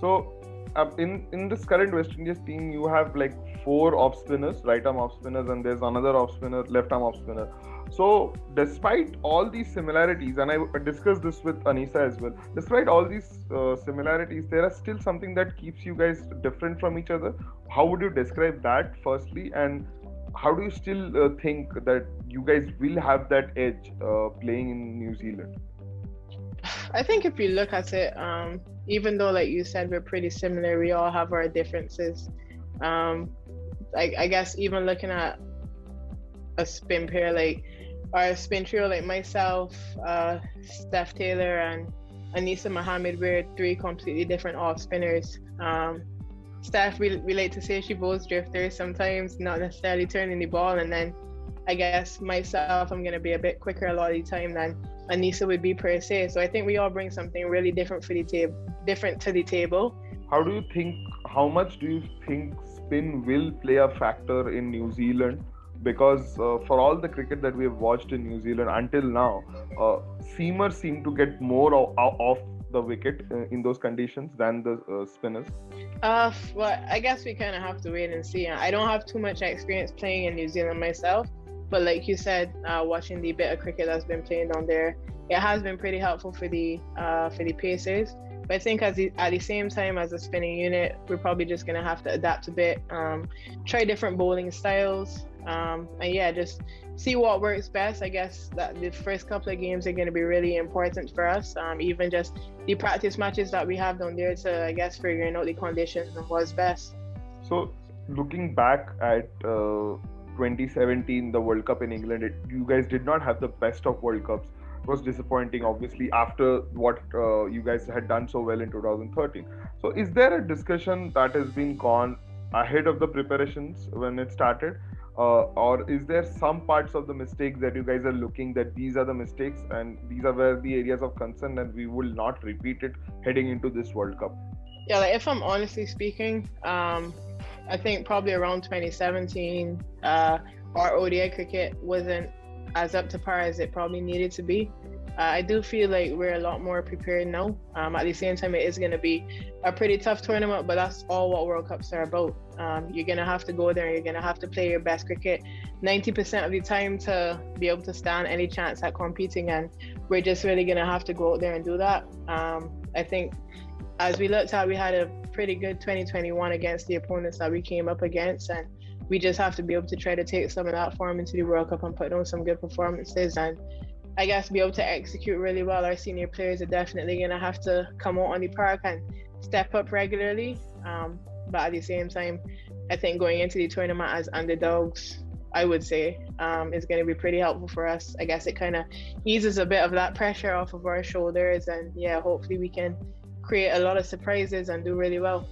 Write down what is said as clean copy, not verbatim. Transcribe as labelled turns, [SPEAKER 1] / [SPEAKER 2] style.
[SPEAKER 1] So, in this current West Indies team, you have like four off spinners, right arm off spinners, and there's another off spinner, left arm off spinner. So, despite all these similarities, and I discussed this with Anisa as well, despite all these similarities, there is still something that keeps you guys different from each other. How would you describe that, firstly, and how do you still think that you guys will have that edge playing in New Zealand?
[SPEAKER 2] I think if you look at it, even though, like you said, we're pretty similar, we all have our differences. I guess even looking at a spin pair like, or a spin trio like myself, Steph Taylor, and Anisa Mohammed, we're three completely different off spinners. Steph, we like to say she bowls drifters sometimes, not necessarily turning the ball, and then I guess myself, I'm going to be a bit quicker a lot of the time than Anisa would be per se. So I think we all bring something really different for the different to the table.
[SPEAKER 1] How much do you think spin will play a factor in New Zealand? Because for all the cricket that we have watched in New Zealand until now, seamers seem to get more off the wicket in those conditions than the spinners.
[SPEAKER 2] Well, I guess we kind of have to wait and see. I don't have too much experience playing in New Zealand myself, but like you said, watching the bit of cricket that's been playing down there, it has been pretty helpful for the Pacers. But I think at the same time, as a spinning unit, we're probably just gonna have to adapt a bit, try different bowling styles, and yeah, just see what works best. I guess that the first couple of games are going to be really important for us. Even just the practice matches that we have down there to, I guess, figuring out the conditions and what's best.
[SPEAKER 1] So, looking back at 2017, the World Cup in England, you guys did not have the best of World Cups. It was disappointing, obviously, after what you guys had done so well in 2013. So, is there a discussion that has been gone ahead of the preparations when it started? Or is there some parts of the mistakes that you guys are looking that these are the mistakes and these are where the areas of concern and we will not repeat it heading into this World Cup?
[SPEAKER 2] Yeah, like if I'm honestly speaking, I think probably around 2017, our ODI cricket wasn't as up to par as it probably needed to be. I do feel like we're a lot more prepared now. At the same time, it is going to be a pretty tough tournament, but that's all what World Cups are about. You're going to have to go there and you're going to have to play your best cricket 90% of the time to be able to stand any chance at competing, and we're just really going to have to go out there and do that. I think as we looked at, we had a pretty good 2021 against the opponents that we came up against, and we just have to be able to try to take some of that form into the World Cup and put on some good performances and I guess be able to execute really well. Our senior players are definitely going to have to come out on the park and step up regularly. But at the same time, I think going into the tournament as underdogs, I would say, is going to be pretty helpful for us. I guess it kind of eases a bit of that pressure off of our shoulders. And yeah, hopefully we can create a lot of surprises and do really well.